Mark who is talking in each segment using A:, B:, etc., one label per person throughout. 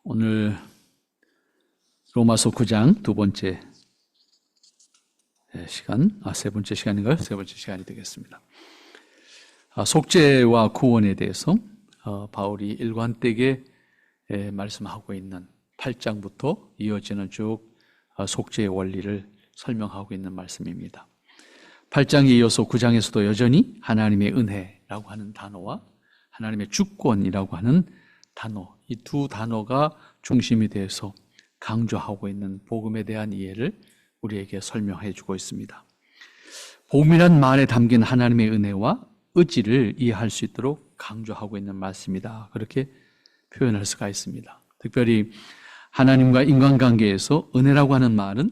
A: 오늘 로마서 9장 두 번째 시간, 세 번째 시간인가요? 세 번째 시간이 되겠습니다. 속죄와 구원에 대해서 바울이 일관되게 말씀하고 있는 8장부터 이어지는 쭉 속죄의 원리를 설명하고 있는 말씀입니다. 8장에 이어서 9장에서도 여전히 하나님의 은혜라고 하는 단어와 하나님의 주권이라고 하는 단어, 이 두 단어가 중심이 돼서 강조하고 있는 복음에 대한 이해를 우리에게 설명해 주고 있습니다. 복음이란 말에 담긴 하나님의 은혜와 의지를 이해할 수 있도록 강조하고 있는 말씀이다. 그렇게 표현할 수가 있습니다. 특별히 하나님과 인간관계에서 은혜라고 하는 말은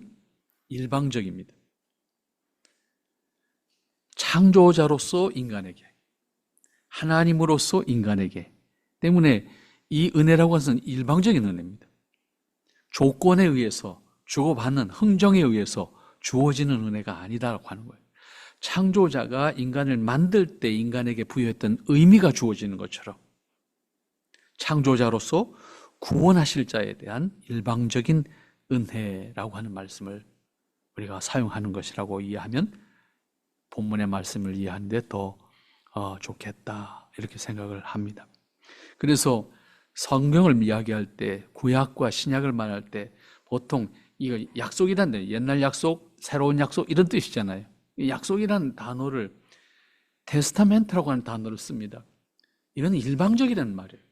A: 일방적입니다. 창조자로서 인간에게, 하나님으로서 인간에게 때문에 이 은혜라고 하는 것은 일방적인 은혜입니다. 조건에 의해서 주고받는 흥정에 의해서 주어지는 은혜가 아니다라고 하는 거예요. 창조자가 인간을 만들 때 인간에게 부여했던 의미가 주어지는 것처럼 창조자로서 구원하실 자에 대한 일방적인 은혜라고 하는 말씀을 우리가 사용하는 것이라고 이해하면 본문의 말씀을 이해하는데 더 좋겠다 이렇게 생각을 합니다. 그래서 성경을 이야기할 때 구약과 신약을 말할 때 보통 이거 약속이란 옛날 약속, 새로운 약속 이런 뜻이잖아요. 이 약속이라는 단어를 테스타멘트라고 하는 단어를 씁니다. 이건 일방적이라는 말이에요.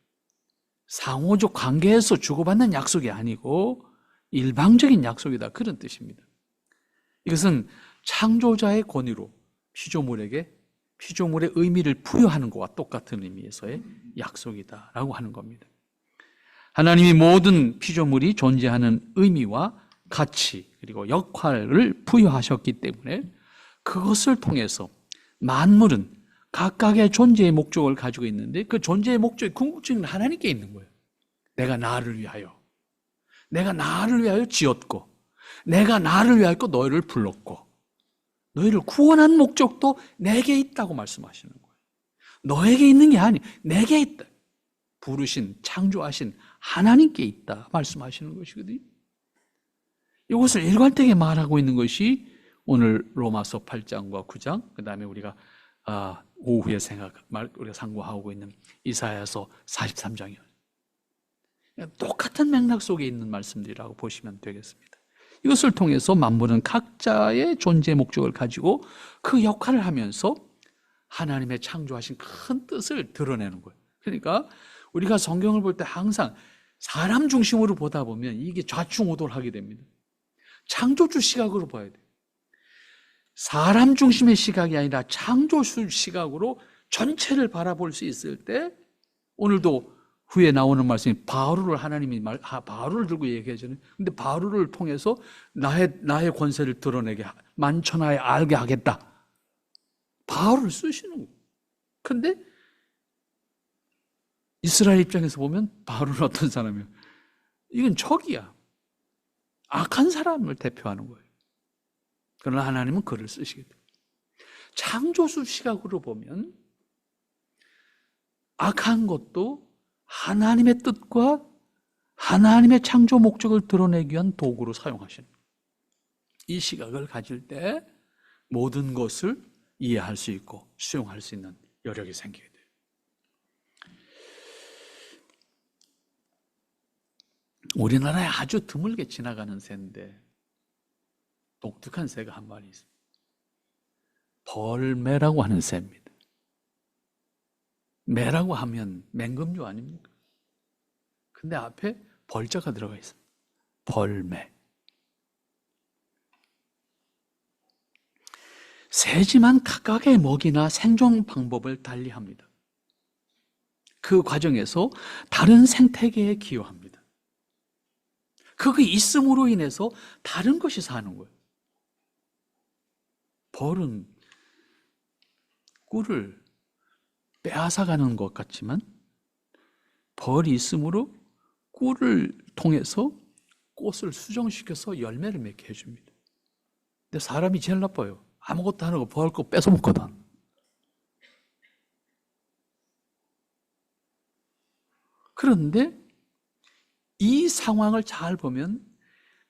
A: 상호적 관계에서 주고받는 약속이 아니고 일방적인 약속이다 그런 뜻입니다. 이것은 창조자의 권위로 피조물의 의미를 부여하는 것과 똑같은 의미에서의 약속이다라고 하는 겁니다. 하나님이 모든 피조물이 존재하는 의미와 가치 그리고 역할을 부여하셨기 때문에 그것을 통해서 만물은 각각의 존재의 목적을 가지고 있는데 그 존재의 목적이 궁극적인 하나님께 있는 거예요. 내가 나를 위하여 지었고 내가 나를 위하여 너희를 불렀고 너희를 구원한 목적도 내게 있다고 말씀하시는 거예요. 너에게 있는 게 아니 내게 있다. 부르신 창조하신 하나님께 있다 말씀하시는 것이거든요. 이것을 일관되게 말하고 있는 것이 오늘 로마서 8장과 9장 그 다음에 우리가 오후에 우리가 상고하고 있는 이사야서 43장이에요. 똑같은 맥락 속에 있는 말씀들이라고 보시면 되겠습니다. 이것을 통해서 만물은 각자의 존재 목적을 가지고 그 역할을 하면서 하나님의 창조하신 큰 뜻을 드러내는 거예요. 그러니까 우리가 성경을 볼 때 항상 사람 중심으로 보다 보면 이게 좌충우돌하게 됩니다. 창조주 시각으로 봐야 돼요. 사람 중심의 시각이 아니라 창조주 시각으로 전체를 바라볼 수 있을 때 오늘도 후에 나오는 말씀이 바울을 하나님이 바울을 들고 얘기하잖아요. 근데 바울을 통해서 나의 권세를 드러내게 만천하에 알게 하겠다. 바울을 쓰시는 거예요. 근데 이스라엘 입장에서 보면 바울은 어떤 사람이에요? 이건 적이야. 악한 사람을 대표하는 거예요. 그러나 하나님은 그를 쓰시게 돼요. 창조주 시각으로 보면 악한 것도 하나님의 뜻과 하나님의 창조 목적을 드러내기 위한 도구로 사용하시는 거예요. 이 시각을 가질 때 모든 것을 이해할 수 있고 수용할 수 있는 여력이 생기게 돼요. 우리나라에 아주 드물게 지나가는 새인데 독특한 새가 한 마리 있습니다. 벌매라고 하는 새입니다. 매라고 하면 맹금류 아닙니까? 근데 앞에 벌자가 들어가 있습니다. 벌매. 새지만 각각의 먹이나 생존 방법을 달리합니다. 그 과정에서 다른 생태계에 기여합니다. 그게 있음으로 인해서 다른 것이 사는 거예요. 벌은 꿀을 빼앗아가는 것 같지만 벌이 있으므로 꿀을 통해서 꽃을 수정시켜서 열매를 맺게 해줍니다. 근데 사람이 제일 나빠요. 아무것도 안 하고 벌 거 뺏어 먹거든. 그런데 이 상황을 잘 보면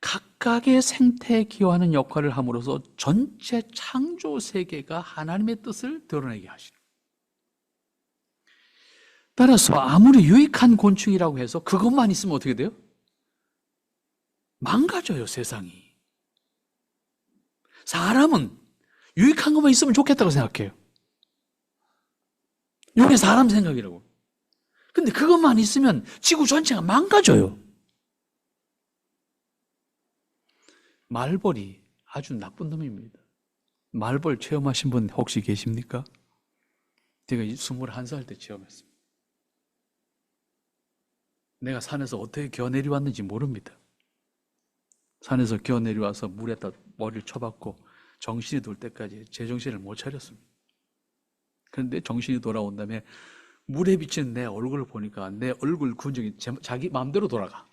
A: 각각의 생태에 기여하는 역할을 함으로써 전체 창조 세계가 하나님의 뜻을 드러내게 하시는 거예요. 따라서 아무리 유익한 곤충이라고 해서 그것만 있으면 어떻게 돼요? 망가져요, 세상이. 사람은 유익한 것만 있으면 좋겠다고 생각해요. 이게 사람 생각이라고. 근데 그것만 있으면 지구 전체가 망가져요. 말벌이 아주 나쁜 놈입니다. 말벌 체험하신 분 혹시 계십니까? 제가 21살 때 체험했습니다. 내가 산에서 어떻게 기어 내려왔는지 모릅니다. 산에서 기어 내려와서 물에다 머리를 쳐박고 정신이 돌 때까지 제정신을 못 차렸습니다. 그런데 정신이 돌아온 다음에 물에 비친 내 얼굴을 보니까 내 얼굴 근육이 자기 마음대로 돌아가.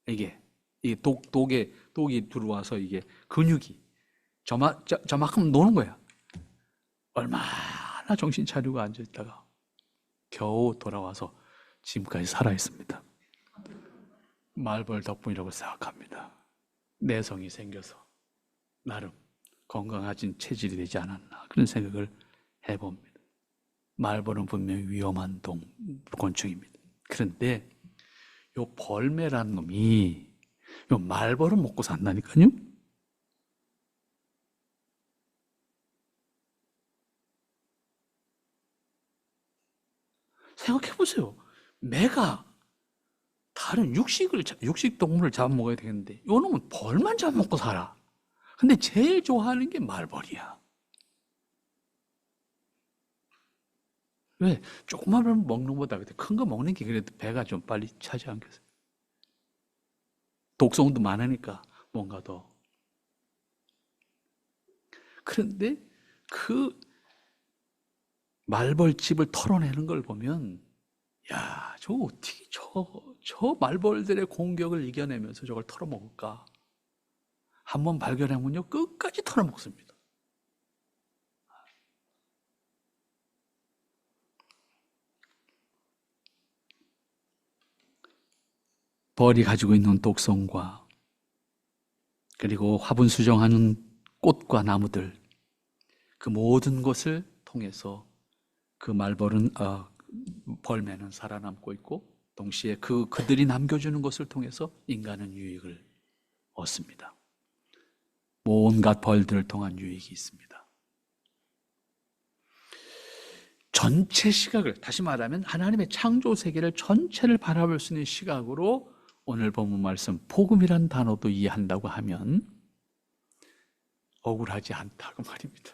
A: 이게 독이 들어와서 이게 근육이 저만큼 노는 거야. 얼마나 정신 차리고 앉아있다가 겨우 돌아와서 지금까지 살아있습니다. 말벌 덕분이라고 생각합니다. 내성이 생겨서 나름 건강해진 체질이 되지 않았나 그런 생각을 해봅니다. 말벌은 분명히 위험한 곤충입니다. 그런데 요 벌매라는 놈이 요 말벌은 먹고 산다니까요. 생각해 보세요. 매가 다른 육식 동물을 잡아먹어야 되겠는데 요 놈은 벌만 잡아먹고 살아. 근데 제일 좋아하는 게 말벌이야. 왜? 조그만 걸 먹는 것보다 큰 거 먹는 게 그래도 배가 좀 빨리 차지 않겠어요? 독성도 많으니까 뭔가 더. 그런데 그 말벌집을 털어내는 걸 보면 야, 저 어떻게 저 말벌들의 공격을 이겨내면서 저걸 털어먹을까? 한번 발견하면요 끝까지 털어먹습니다. 벌이 가지고 있는 독성과 그리고 화분 수정하는 꽃과 나무들 그 모든 것을 통해서 그 말벌은 벌매는 살아남고 있고 동시에 그들이 남겨주는 것을 통해서 인간은 유익을 얻습니다. 온갖 벌들을 통한 유익이 있습니다. 전체 시각을 다시 말하면 하나님의 창조 세계를 전체를 바라볼 수 있는 시각으로 오늘 본문 말씀 복음이란 단어도 이해한다고 하면 억울하지 않다고 말입니다.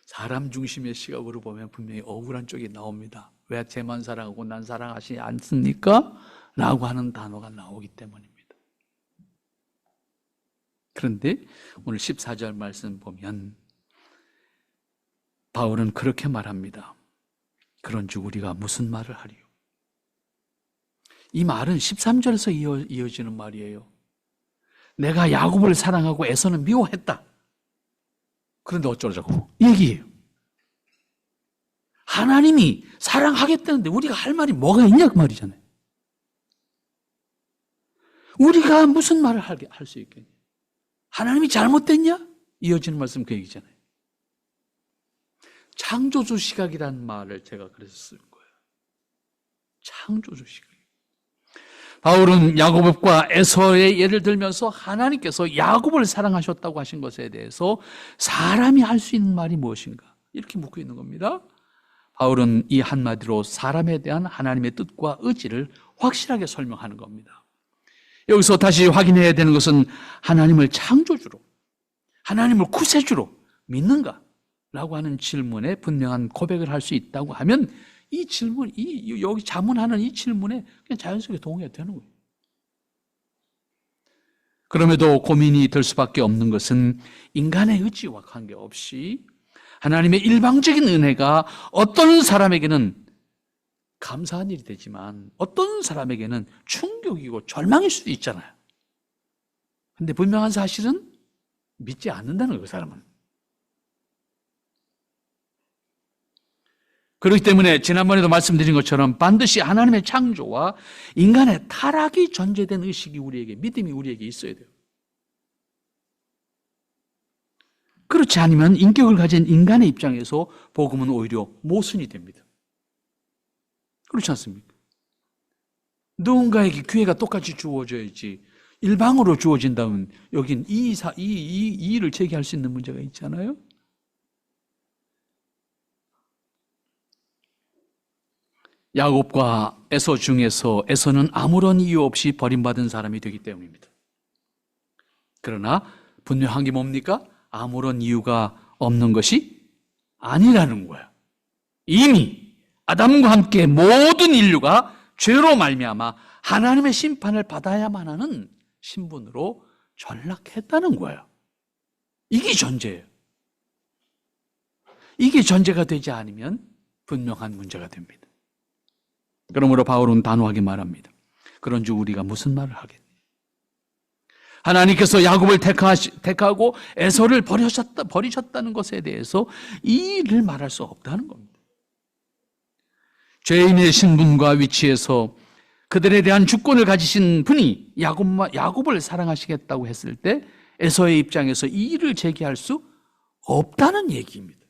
A: 사람 중심의 시각으로 보면 분명히 억울한 쪽이 나옵니다. 왜 쟤만 사랑하고 난 사랑하지 않습니까? 라고 하는 단어가 나오기 때문입니다. 그런데 오늘 14절 말씀 보면 바울은 그렇게 말합니다. 그런즉 우리가 무슨 말을 하리요? 이 말은 13절에서 이어지는 말이에요. 내가 야곱을 사랑하고 에서는 미워했다. 그런데 어쩌자고 얘기해요. 하나님이 사랑하겠다는데 우리가 할 말이 뭐가 있냐 그 말이잖아요. 우리가 무슨 말을 할 수 있겠냐? 하나님이 잘못됐냐? 이어지는 말씀 그 얘기잖아요. 창조주 시각이라는 말을 제가 그래서 쓴 거예요. 창조주 시각. 바울은 야곱과 에서의 예를 들면서 하나님께서 야곱을 사랑하셨다고 하신 것에 대해서 사람이 할 수 있는 말이 무엇인가? 이렇게 묻고 있는 겁니다. 바울은 이 한마디로 사람에 대한 하나님의 뜻과 의지를 확실하게 설명하는 겁니다. 여기서 다시 확인해야 되는 것은 하나님을 창조주로, 하나님을 구세주로 믿는가? 라고 하는 질문에 분명한 고백을 할 수 있다고 하면 이 질문, 여기 자문하는 이 질문에 그냥 자연스럽게 동의가 되는 거예요. 그럼에도 고민이 될 수밖에 없는 것은 인간의 의지와 관계없이 하나님의 일방적인 은혜가 어떤 사람에게는 감사한 일이 되지만 어떤 사람에게는 충격이고 절망일 수도 있잖아요. 근데 분명한 사실은 믿지 않는다는 거예요, 그 사람은. 그렇기 때문에 지난번에도 말씀드린 것처럼 반드시 하나님의 창조와 인간의 타락이 전제된 의식이 우리에게, 믿음이 우리에게 있어야 돼요. 그렇지 않으면 인격을 가진 인간의 입장에서 복음은 오히려 모순이 됩니다. 그렇지 않습니까? 누군가에게 기회가 똑같이 주어져야지 일방으로 주어진다면 여긴 이 일을 제기할 수 있는 문제가 있잖아요. 야곱과 에서 중에서 에서는 아무런 이유 없이 버림받은 사람이 되기 때문입니다. 그러나 분명한 게 뭡니까? 아무런 이유가 없는 것이 아니라는 거야. 이미 아담과 함께 모든 인류가 죄로 말미암아 하나님의 심판을 받아야만 하는 신분으로 전락했다는 거예요. 이게 전제예요. 이게 전제가 되지 않으면 분명한 문제가 됩니다. 그러므로 바울은 단호하게 말합니다. 그런즉 우리가 무슨 말을 하겠니? 하나님께서 야곱을 택하고 에서를 버리셨다는 것에 대해서 이 일을 말할 수 없다는 겁니다. 죄인의 신분과 위치에서 그들에 대한 주권을 가지신 분이 야곱을 사랑하시겠다고 했을 때 에서의 입장에서 이 일을 제기할 수 없다는 얘기입니다.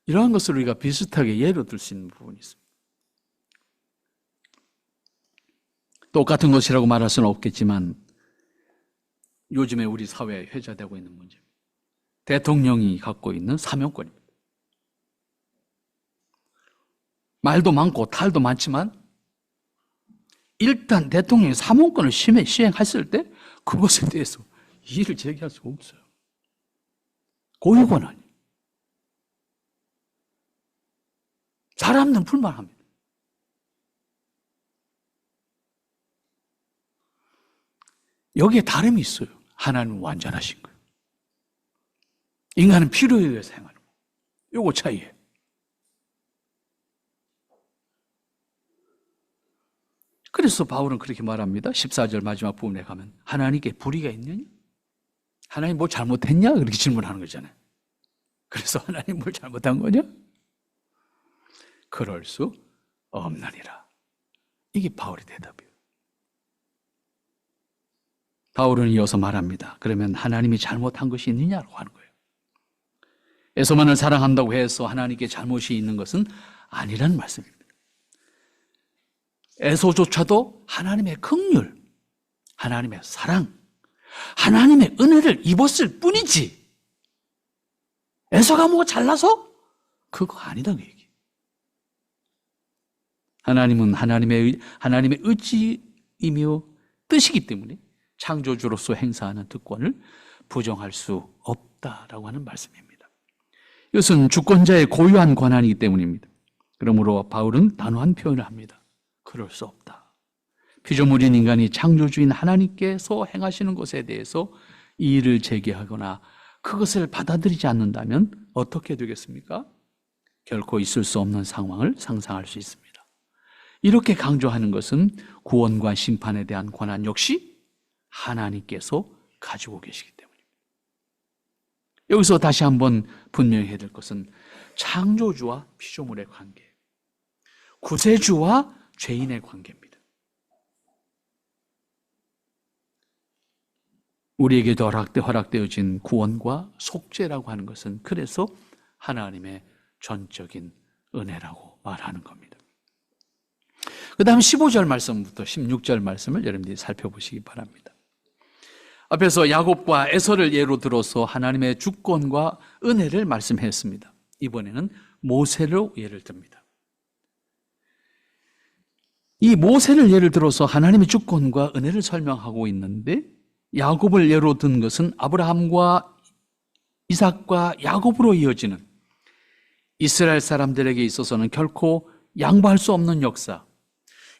A: 이러한 것을 우리가 비슷하게 예로 들 수 있는 부분이 있습니다. 똑같은 것이라고 말할 수는 없겠지만 요즘에 우리 사회에 회자되고 있는 문제입니다. 대통령이 갖고 있는 사명권입니다. 말도 많고 탈도 많지만 일단 대통령이 사명권을 시행했을 때 그것에 대해서 이의를 제기할 수가 없어요. 고유 권한이. 사람들은 불만합니다. 여기에 다름이 있어요. 하나님은 완전하신 거예요. 인간은 필요에 의해서 행하는 거예요. 요거 차이예요. 그래서 바울은 그렇게 말합니다. 14절 마지막 부분에 가면 하나님께 불의가 있느냐? 하나님 뭐 잘못했냐? 그렇게 질문하는 거잖아요. 그래서 하나님 뭘 잘못한 거냐? 그럴 수 없느니라. 이게 바울의 대답이에요. 바울은 이어서 말합니다. 그러면 하나님이 잘못한 것이 있느냐고 하는 거예요. 에서만을 사랑한다고 해서 하나님께 잘못이 있는 것은 아니라는 말씀입니다. 에서조차도 하나님의 긍휼, 하나님의 사랑, 하나님의 은혜를 입었을 뿐이지 에서가 뭐 잘나서? 그거 아니다는 얘기. 하나님은 하나님의 의지이며 뜻이기 때문에 창조주로서 행사하는 특권을 부정할 수 없다라고 하는 말씀입니다. 이것은 주권자의 고유한 권한이기 때문입니다. 그러므로 바울은 단호한 표현을 합니다. 그럴 수 없다. 피조물인 인간이 창조주인 하나님께서 행하시는 것에 대해서 이의를 제기하거나 그것을 받아들이지 않는다면 어떻게 되겠습니까? 결코 있을 수 없는 상황을 상상할 수 있습니다. 이렇게 강조하는 것은 구원과 심판에 대한 권한 역시 하나님께서 가지고 계시기 때문입니다. 여기서 다시 한번 분명히 해야 될 것은 창조주와 피조물의 관계, 구세주와 죄인의 관계입니다. 우리에게도 허락되어진 구원과 속죄라고 하는 것은 그래서 하나님의 전적인 은혜라고 말하는 겁니다. 그 다음 15절 말씀부터 16절 말씀을 여러분들이 살펴보시기 바랍니다. 앞에서 야곱과 에서를 예로 들어서 하나님의 주권과 은혜를 말씀했습니다. 이번에는 모세로 예를 듭니다. 이 모세를 예를 들어서 하나님의 주권과 은혜를 설명하고 있는데 야곱을 예로 든 것은 아브라함과 이삭과 야곱으로 이어지는 이스라엘 사람들에게 있어서는 결코 양보할 수 없는 역사,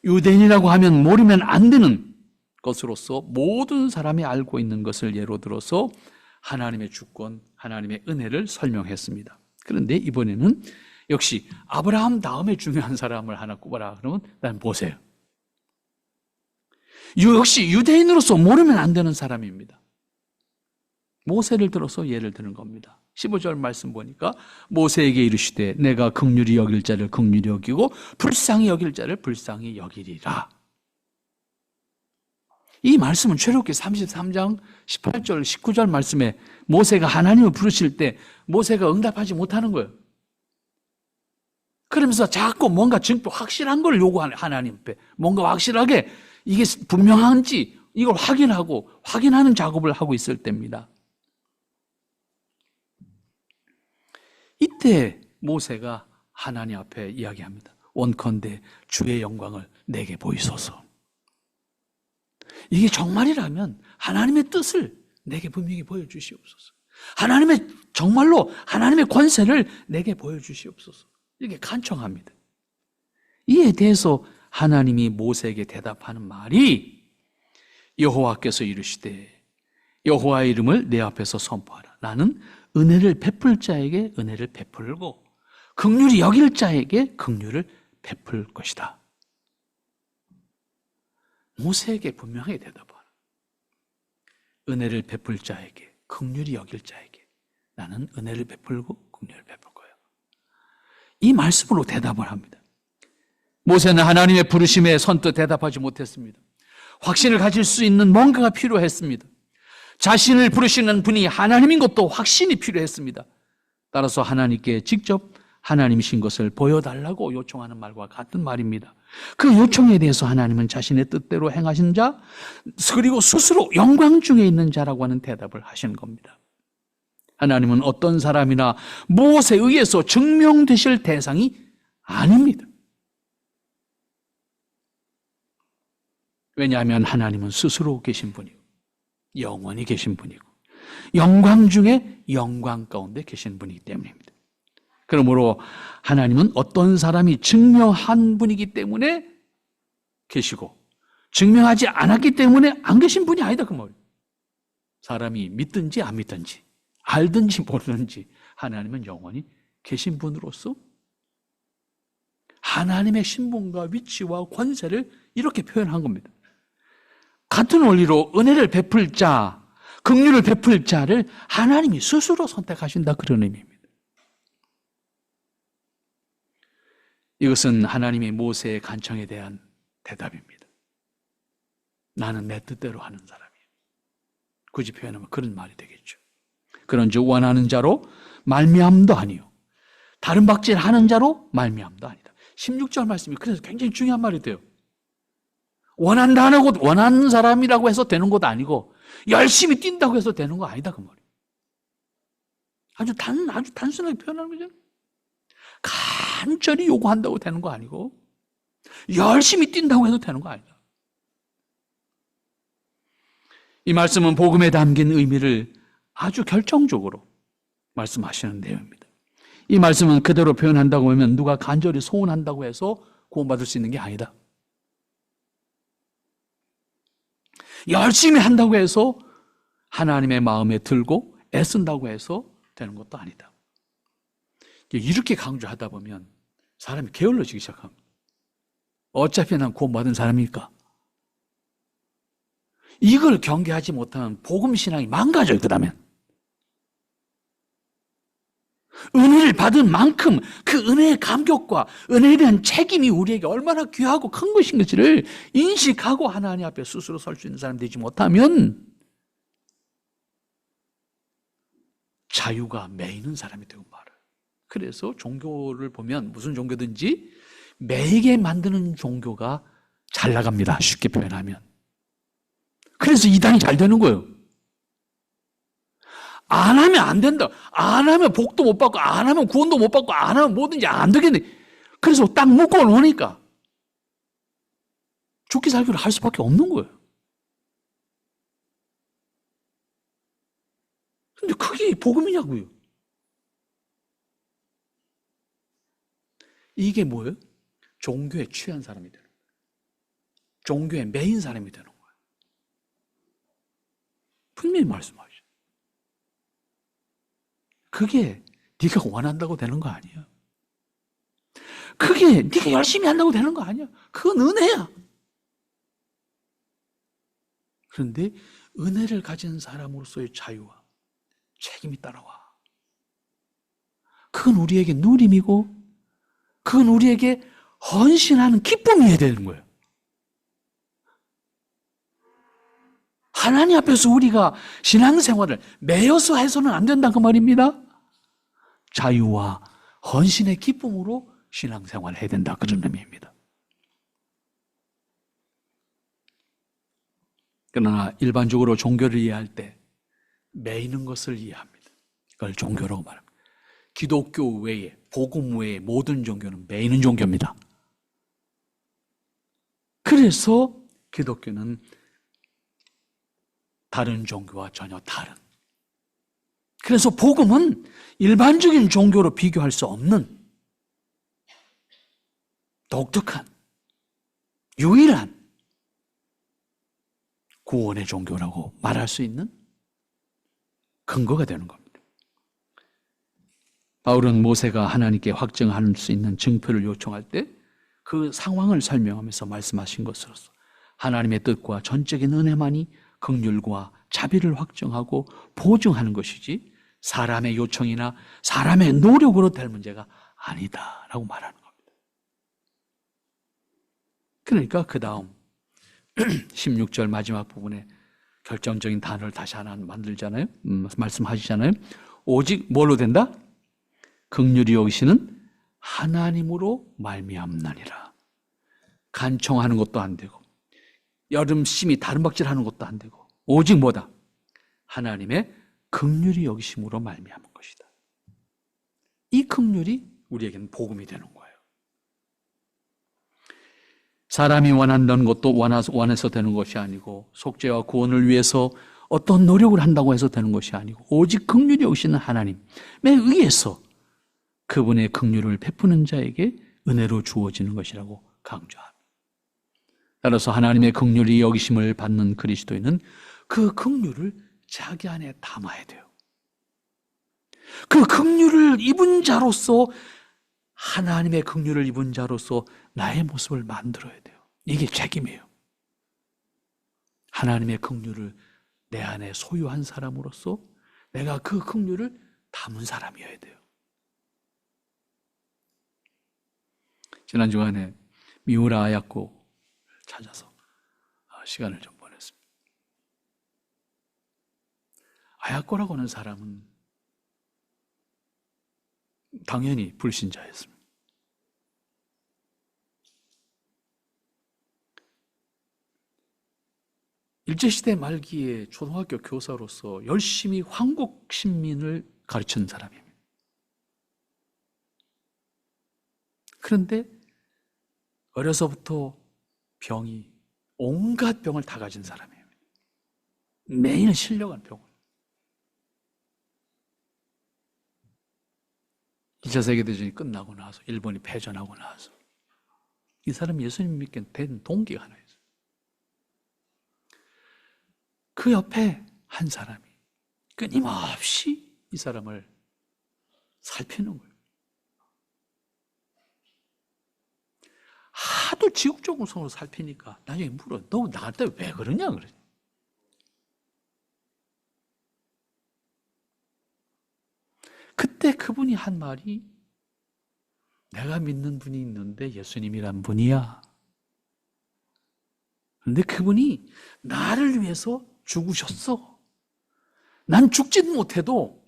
A: 유대인이라고 하면 모르면 안 되는 것으로서 모든 사람이 알고 있는 것을 예로 들어서 하나님의 주권, 하나님의 은혜를 설명했습니다. 그런데 이번에는 역시 아브라함 다음에 중요한 사람을 하나 꼽아라 그러면 난 보세요. 역시 유대인으로서 모르면 안 되는 사람입니다. 모세를 들어서 예를 드는 겁니다. 15절 말씀 보니까 모세에게 이르시되 내가 긍휼히 여길 자를 긍휼히 여기고 불쌍히 여길 자를 불쌍히 여기리라. 이 말씀은 출애굽기 33장 18절 19절 말씀에 모세가 하나님을 부르실 때 모세가 응답하지 못하는 거예요. 그러면서 자꾸 뭔가 증거 확실한 걸 요구하는, 하나님 앞에 뭔가 확실하게 이게 분명한지 이걸 확인하는 작업을 하고 있을 때입니다. 이때 모세가 하나님 앞에 이야기합니다. 원컨대 주의 영광을 내게 보이소서. 이게 정말이라면 하나님의 뜻을 내게 분명히 보여주시옵소서. 정말로 하나님의 권세를 내게 보여주시옵소서. 이렇게 간청합니다. 이에 대해서 하나님이 모세에게 대답하는 말이 여호와께서 이르시되 여호와의 이름을 내 앞에서 선포하라. 나는 은혜를 베풀 자에게 은혜를 베풀고 긍휼히 여길 자에게 긍휼을 베풀 것이다. 모세에게 분명하게 대답하라. 은혜를 베풀 자에게 긍휼히 여길 자에게 나는 은혜를 베풀고 긍휼을 베풀 거예요. 이 말씀으로 대답을 합니다. 모세는 하나님의 부르심에 선뜻 대답하지 못했습니다. 확신을 가질 수 있는 뭔가가 필요했습니다. 자신을 부르시는 분이 하나님인 것도 확신이 필요했습니다. 따라서 하나님께 직접 하나님이신 것을 보여달라고 요청하는 말과 같은 말입니다. 그 요청에 대해서 하나님은 자신의 뜻대로 행하신 자, 그리고 스스로 영광 중에 있는 자라고 하는 대답을 하시는 겁니다. 하나님은 어떤 사람이나 무엇에 의해서 증명되실 대상이 아닙니다. 왜냐하면 하나님은 스스로 계신 분이고 영원히 계신 분이고 영광 중에 영광 가운데 계신 분이기 때문입니다. 그러므로 하나님은 어떤 사람이 증명한 분이기 때문에 계시고 증명하지 않았기 때문에 안 계신 분이 아니다 그 말이에요. 사람이 믿든지 안 믿든지 알든지 모르든지 하나님은 영원히 계신 분으로서 하나님의 신분과 위치와 권세를 이렇게 표현한 겁니다. 같은 원리로 은혜를 베풀 자, 긍휼을 베풀 자를 하나님이 스스로 선택하신다 그런 의미입니다. 이것은 하나님의 모세의 간청에 대한 대답입니다. 나는 내 뜻대로 하는 사람이에요. 굳이 표현하면 그런 말이 되겠죠. 그런즉 원하는 자로 말미암도 아니요 다른 박질하는 자로 말미암도 아니다. 16절 말씀이 그래서 굉장히 중요한 말이 돼요. 원한다는 것, 원하는 사람이라고 해서 되는 것도 아니고 열심히 뛴다고 해서 되는 거 아니다 그 말이에요. 아주 단순하게 표현하는 거죠. 간절히 요구한다고 되는 거 아니고 열심히 뛴다고 해도 되는 거 아니다. 이 말씀은 복음에 담긴 의미를 아주 결정적으로 말씀하시는 내용입니다. 이 말씀은 그대로 표현한다고 하면 누가 간절히 소원한다고 해서 구원받을 수 있는 게 아니다. 열심히 한다고 해서 하나님의 마음에 들고 애쓴다고 해서 되는 것도 아니다. 이렇게 강조하다 보면 사람이 게을러지기 시작합니다. 어차피 난 구원받은 사람이니까. 이걸 경계하지 못하면 복음신앙이 망가져요. 그 다음엔 은혜를 받은 만큼 그 은혜의 감격과 은혜에 대한 책임이 우리에게 얼마나 귀하고 큰 것인지를 인식하고 하나님 앞에 스스로 설 수 있는 사람이 되지 못하면 자유가 매이는 사람이 되고 말아요. 그래서 종교를 보면 무슨 종교든지 매이게 만드는 종교가 잘 나갑니다. 쉽게 표현하면. 그래서 이단이 잘 되는 거예요. 안 하면 안 된다. 안 하면 복도 못 받고, 안 하면 구원도 못 받고, 안 하면 뭐든지 안 되겠네. 그래서 딱 묶어 놓으니까 죽기 살기를 할 수밖에 없는 거예요. 근데 그게 복음이냐고요. 이게 뭐예요? 종교에 취한 사람이 되는 거예요. 종교에 매인 사람이 되는 거예요. 분명히 말씀하죠. 그게 네가 원한다고 되는 거 아니야. 그게 네가 열심히 한다고 되는 거 아니야. 그건 은혜야. 그런데 은혜를 가진 사람으로서의 자유와 책임이 따라와. 그건 우리에게 누림이고 그건 우리에게 헌신하는 기쁨이어야 되는 거예요. 하나님 앞에서 우리가 신앙생활을 매여서 해서는 안 된다 그 말입니다. 자유와 헌신의 기쁨으로 신앙생활을 해야 된다 그런 의미입니다. 그러나 일반적으로 종교를 이해할 때 매이는 것을 이해합니다. 그걸 종교라고 말합니다. 기독교 외에 복음 외에 모든 종교는 매이는 종교입니다. 그래서 기독교는 다른 종교와 전혀 다른, 그래서 복음은 일반적인 종교로 비교할 수 없는 독특한 유일한 구원의 종교라고 말할 수 있는 근거가 되는 겁니다. 바울은 모세가 하나님께 확증할 수 있는 증표를 요청할 때 그 상황을 설명하면서 말씀하신 것으로서 하나님의 뜻과 전적인 은혜만이 긍휼과 자비를 확증하고 보증하는 것이지 사람의 요청이나 사람의 노력으로 될 문제가 아니다라고 말하는 겁니다. 그러니까 그 다음 16절 마지막 부분에 결정적인 단어를 다시 하나 만들잖아요. 말씀하시잖아요. 오직 뭘로 된다? 긍휼히 여기시는 하나님으로 말미암나니라. 간청하는 것도 안 되고 여름 심히 다름박질하는 것도 안 되고 오직 뭐다? 하나님의 긍휼히 여기심으로 말미암은 것이다. 이 긍휼이 우리에게는 복음이 되는 거예요. 사람이 원한다는 것도 원해서 되는 것이 아니고 속죄와 구원을 위해서 어떤 노력을 한다고 해서 되는 것이 아니고 오직 긍휼히 여기시는 하나님에 의해서 그분의 긍휼을 베푸는 자에게 은혜로 주어지는 것이라고 강조합니다. 따라서 하나님의 긍휼히 여기심을 받는 그리스도인은 그 긍휼을 자기 안에 담아야 돼요. 그 긍휼을 입은 자로서 하나님의 긍휼을 입은 자로서 나의 모습을 만들어야 돼요. 이게 책임이에요. 하나님의 긍휼을 내 안에 소유한 사람으로서 내가 그 긍휼을 담은 사람이어야 돼요. 지난 주간에 미우라 아야코 찾아서 시간을 좀 보냈습니다. 아야코라고 하는 사람은 당연히 불신자였습니다. 일제시대 말기에 초등학교 교사로서 열심히 황국 신민을 가르친 사람입니다. 그런데 어려서부터 병이 온갖 병을 다 가진 사람이에요. 매일 실려간 병. 2차 세계대전이 끝나고 나서 일본이 패전하고 나서 이 사람이 예수님 믿게 된 동기가 하나 있어요. 그 옆에 한 사람이 끊임없이 이 사람을 살피는 거예요. 하도 지국적으로 살피니까 나중에 물어. 너 나한테 왜 그러냐 그래. 그때 그분이 한 말이 내가 믿는 분이 있는데 예수님이란 분이야. 그런데 그분이 나를 위해서 죽으셨어. 난 죽지는 못해도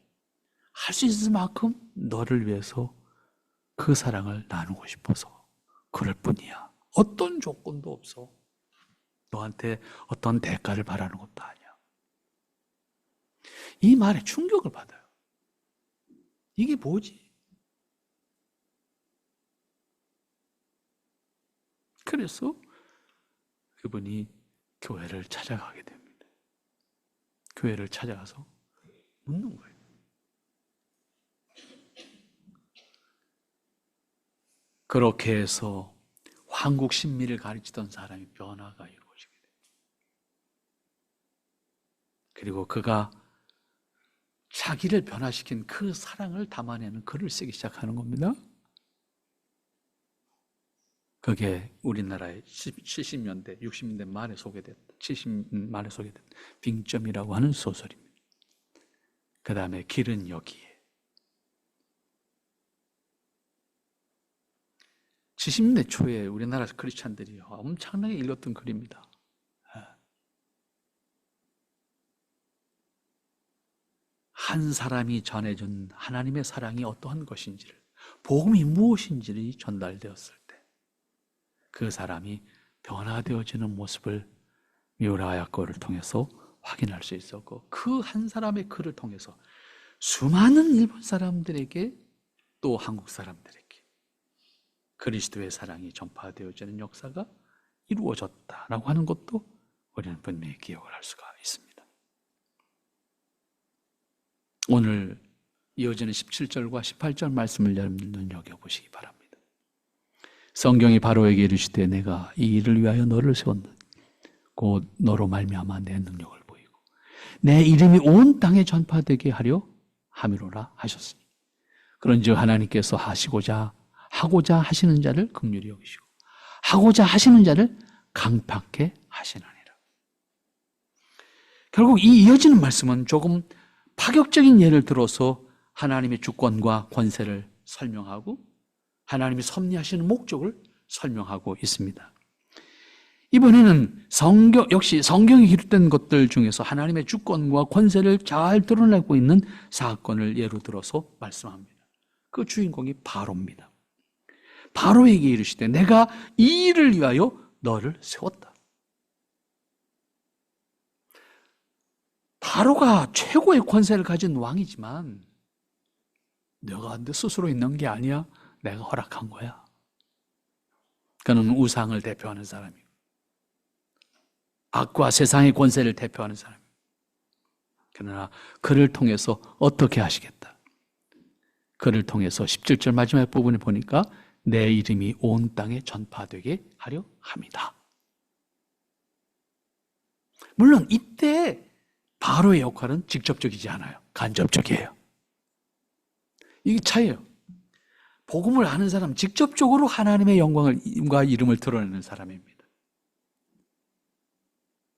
A: 할 수 있을 만큼 너를 위해서 그 사랑을 나누고 싶어서 그럴 뿐이야. 어떤 조건도 없어. 너한테 어떤 대가를 바라는 것도 아니야. 이 말에 충격을 받아요. 이게 뭐지? 그래서 그분이 교회를 찾아가게 됩니다. 교회를 찾아가서 묻는 거예요. 그렇게 해서 한국 신미를 가르치던 사람이 변화가 이루어지게 돼요. 그리고 그가 자기를 변화시킨 그 사랑을 담아내는 글을 쓰기 시작하는 겁니다. 그게 우리나라의 70년대, 60년대 말에 소개됐던, 70 말에 소개된 빙점이라고 하는 소설입니다. 그 다음에 길은 여기에. 70년대 초에 우리나라 크리스찬들이 엄청나게 읽었던 글입니다. 한 사람이 전해준 하나님의 사랑이 어떠한 것인지를, 복음이 무엇인지를 전달되었을 때 그 사람이 변화되어지는 모습을 미우라 야코를 통해서 확인할 수 있었고, 그 한 사람의 글을 통해서 수많은 일본 사람들에게 또 한국 사람들에게 그리스도의 사랑이 전파되어지는 역사가 이루어졌다라고 하는 것도 우리는 분명히 기억을 할 수가 있습니다. 오늘 이어지는 17절과 18절 말씀을 여러분 눈여겨보시기 바랍니다. 성경이 바로에게 이르시되 내가 이 일을 위하여 너를 세웠느니 곧 너로 말미암아 내 능력을 보이고 내 이름이 온 땅에 전파되게 하려 함이로라 하셨으니 그런즉 하나님께서 하고자 하시는 자를 긍휼히 여기시고 하고자 하시는 자를 강팍해 하시나니라. 결국 이 이어지는 말씀은 조금 파격적인 예를 들어서 하나님의 주권과 권세를 설명하고 하나님이 섭리하시는 목적을 설명하고 있습니다. 이번에는 역시 성경에 기록된 것들 중에서 하나님의 주권과 권세를 잘 드러내고 있는 사건을 예로 들어서 말씀합니다. 그 주인공이 바로입니다. 바로에게 이르시되 내가 이 일을 위하여 너를 세웠다. 바로가 최고의 권세를 가진 왕이지만 내가 내 스스로 있는 게 아니야. 내가 허락한 거야. 그는 우상을 대표하는 사람이고 악과 세상의 권세를 대표하는 사람이고, 그러나 그를 통해서 어떻게 하시겠다. 그를 통해서 17절 마지막 부분에 보니까 내 이름이 온 땅에 전파되게 하려 합니다. 물론 이때 바로의 역할은 직접적이지 않아요. 간접적이에요. 이게 차이예요. 복음을 아는 사람, 직접적으로 하나님의 영광과 이름을 드러내는 사람입니다.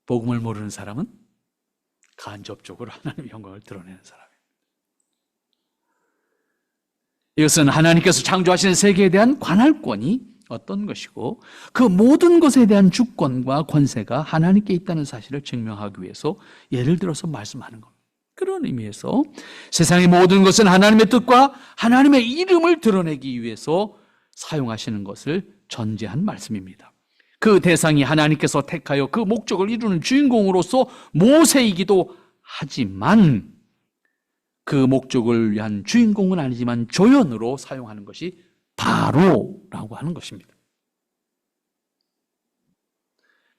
A: 복음을 모르는 사람은 간접적으로 하나님의 영광을 드러내는 사람입니다. 이것은 하나님께서 창조하신 세계에 대한 관할권이 어떤 것이고 그 모든 것에 대한 주권과 권세가 하나님께 있다는 사실을 증명하기 위해서 예를 들어서 말씀하는 겁니다. 그런 의미에서 세상의 모든 것은 하나님의 뜻과 하나님의 이름을 드러내기 위해서 사용하시는 것을 전제한 말씀입니다. 그 대상이 하나님께서 택하여 그 목적을 이루는 주인공으로서 모세이기도 하지만 그 목적을 위한 주인공은 아니지만 조연으로 사용하는 것이 바로라고 하는 것입니다.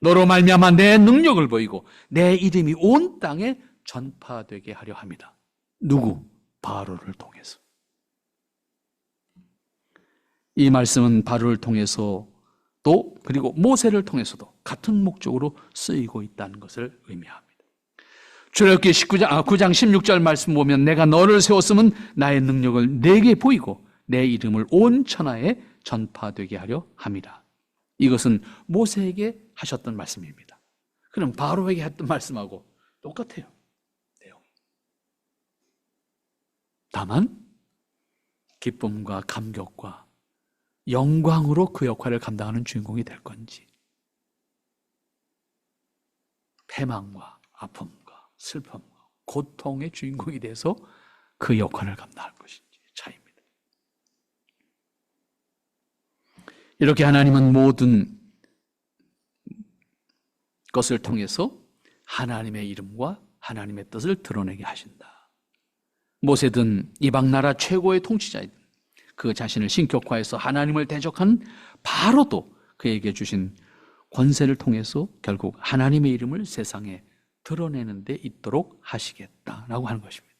A: 너로 말미암아 내 능력을 보이고 내 이름이 온 땅에 전파되게 하려 합니다. 누구? 바로를 통해서. 이 말씀은 바로를 통해서도 그리고 모세를 통해서도 같은 목적으로 쓰이고 있다는 것을 의미합니다. 출애굽기 9장 16절 말씀 보면 내가 너를 세웠으면 나의 능력을 내게 보이고 내 이름을 온 천하에 전파되게 하려 함이라. 이것은 모세에게 하셨던 말씀입니다. 그럼 바로에게 했던 말씀하고 똑같아요. 내용이. 다만 기쁨과 감격과 영광으로 그 역할을 감당하는 주인공이 될 건지 패망과 아픔과 슬픔과 고통의 주인공이 돼서 그 역할을 감당할 것인지 차이입니다. 이렇게 하나님은 모든 것을 통해서 하나님의 이름과 하나님의 뜻을 드러내게 하신다. 모세든 이방 나라 최고의 통치자이든 그 자신을 신격화해서 하나님을 대적한 바로도 그에게 주신 권세를 통해서 결국 하나님의 이름을 세상에 드러내는 데 있도록 하시겠다라고 하는 것입니다.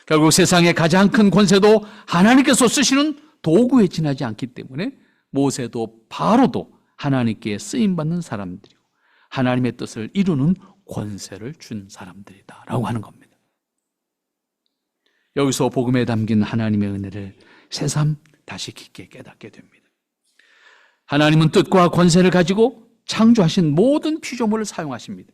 A: 결국 세상의 가장 큰 권세도 하나님께서 쓰시는 도구에 지나지 않기 때문에 모세도 바로도 하나님께 쓰임받는 사람들이고 하나님의 뜻을 이루는 권세를 준 사람들이다라고 하는 겁니다. 여기서 복음에 담긴 하나님의 은혜를 새삼 다시 깊게 깨닫게 됩니다. 하나님은 뜻과 권세를 가지고 창조하신 모든 피조물을 사용하십니다.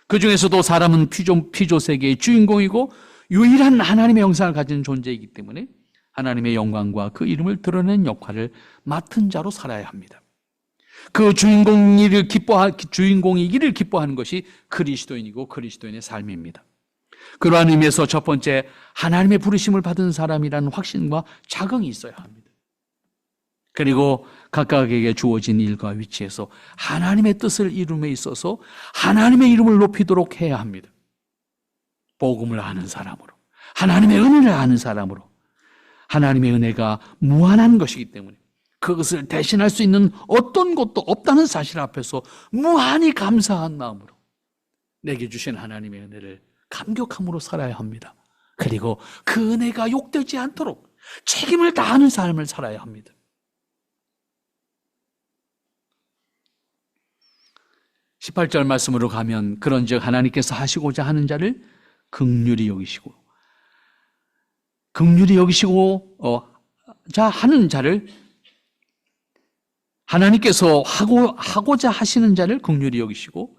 A: 그 중에서도 사람은 피조 세계의 주인공이고 유일한 하나님의 형상을 가진 존재이기 때문에 하나님의 영광과 그 이름을 드러내는 역할을 맡은 자로 살아야 합니다. 그 주인공이기를 기뻐하는 것이 그리스도인이고 그리스도인의 삶입니다. 그러한 의미에서 첫 번째, 하나님의 부르심을 받은 사람이라는 확신과 자긍이 있어야 합니다. 그리고 각각에게 주어진 일과 위치에서 하나님의 뜻을 이룸에 있어서 하나님의 이름을 높이도록 해야 합니다. 복음을 아는 사람으로, 하나님의 은혜를 아는 사람으로, 하나님의 은혜가 무한한 것이기 때문에 그것을 대신할 수 있는 어떤 것도 없다는 사실 앞에서 무한히 감사한 마음으로 내게 주신 하나님의 은혜를 감격함으로 살아야 합니다. 그리고 그 은혜가 욕되지 않도록 책임을 다하는 삶을 살아야 합니다. (18절) 말씀으로 가면 그런즉 하나님께서 하시고자 하는 자를 긍휼히 여기시고 하는 자를 하나님께서 하고자 하시는 자를 긍휼히 여기시고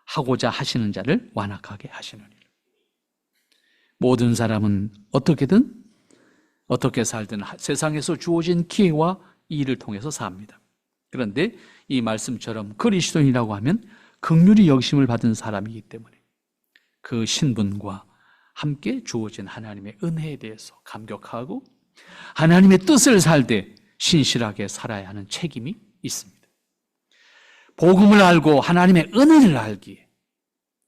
A: 하고자 하시는 자를 완악하게 하시느니라. 모든 사람은 어떻게 살든 세상에서 주어진 기회와 일을 통해서 삽니다. 그런데 이 말씀처럼 그리스도인이라고 하면 긍휼히 여기심을 받은 사람이기 때문에 그 신분과 함께 주어진 하나님의 은혜에 대해서 감격하고 하나님의 뜻을 살 때 신실하게 살아야 하는 책임이 있습니다. 복음을 알고 하나님의 은혜를 알기에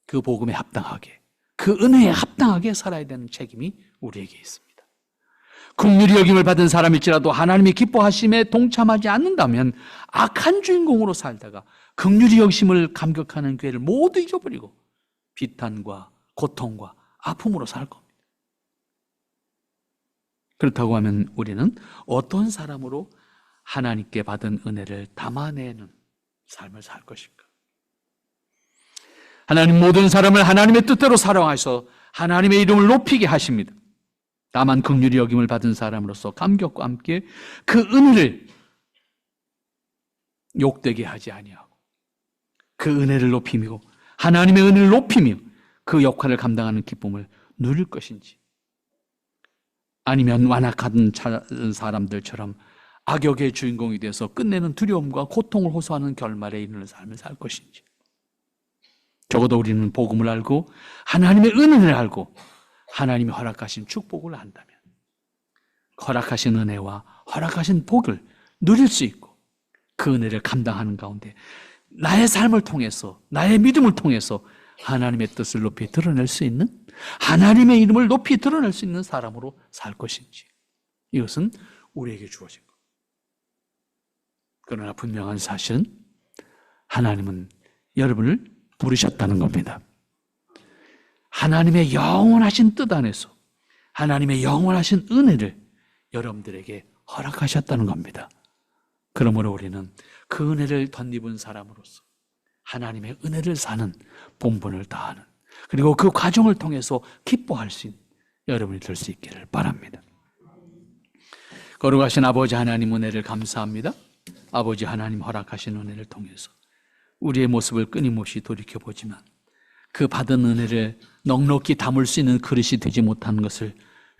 A: 그 복음에 합당하게, 그 은혜에 합당하게 살아야 되는 책임이 우리에게 있습니다. 긍휼히 여김을 받은 사람일지라도 하나님이 기뻐하심에 동참하지 않는다면 악한 주인공으로 살다가 긍휼히 여기심을 감격하는 기회를 모두 잊어버리고 비탄과 고통과 아픔으로 살 겁니다. 그렇다고 하면 우리는 어떤 사람으로 하나님께 받은 은혜를 담아내는 삶을 살 것인가? 하나님 모든 사람을 하나님의 뜻대로 사랑하셔서 하나님의 이름을 높이게 하십니다. 다만 긍휼히 여김을 받은 사람으로서 감격과 함께 그 은혜를 욕되게 하지 아니하고 그 은혜를 높이며 하나님의 은혜를 높이며 그 역할을 감당하는 기쁨을 누릴 것인지, 아니면 완악한 사람들처럼 악역의 주인공이 돼서 끝내는 두려움과 고통을 호소하는 결말에 이르는 삶을 살 것인지. 적어도 우리는 복음을 알고 하나님의 은혜를 알고 하나님이 허락하신 축복을 안다면 허락하신 은혜와 허락하신 복을 누릴 수 있고 그 은혜를 감당하는 가운데 나의 삶을 통해서, 나의 믿음을 통해서 하나님의 뜻을 높이 드러낼 수 있는, 하나님의 이름을 높이 드러낼 수 있는 사람으로 살 것인지, 이것은 우리에게 주어진 것. 그러나 분명한 사실은 하나님은 여러분을 부르셨다는 겁니다. 하나님의 영원하신 뜻 안에서 하나님의 영원하신 은혜를 여러분들에게 허락하셨다는 겁니다. 그러므로 우리는 그 은혜를 덧입은 사람으로서 하나님의 은혜를 사는 본분을 다하는, 그리고 그 과정을 통해서 기뻐할 수 있는 여러분이 될 수 있기를 바랍니다. 거룩하신 아버지 하나님, 은혜를 감사합니다. 아버지 하나님 허락하신 은혜를 통해서 우리의 모습을 끊임없이 돌이켜보지만 그 받은 은혜를 넉넉히 담을 수 있는 그릇이 되지 못하는 것을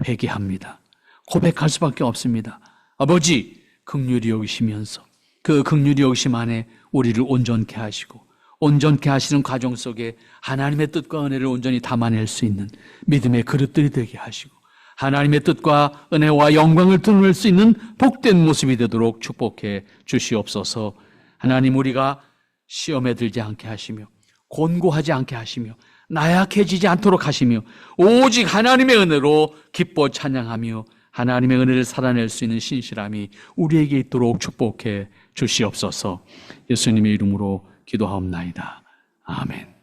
A: 회개합니다. 고백할 수밖에 없습니다. 아버지, 긍휼히 여기시면서 그 긍휼히 여기심 안에 우리를 온전케 하시고 온전케 하시는 과정 속에 하나님의 뜻과 은혜를 온전히 담아낼 수 있는 믿음의 그릇들이 되게 하시고 하나님의 뜻과 은혜와 영광을 드러낼 수 있는 복된 모습이 되도록 축복해 주시옵소서. 하나님, 우리가 시험에 들지 않게 하시며 곤고하지 않게 하시며 나약해지지 않도록 하시며 오직 하나님의 은혜로 기뻐 찬양하며 하나님의 은혜를 살아낼 수 있는 신실함이 우리에게 있도록 축복해 주시옵소서. 예수님의 이름으로 기도하옵나이다. 아멘.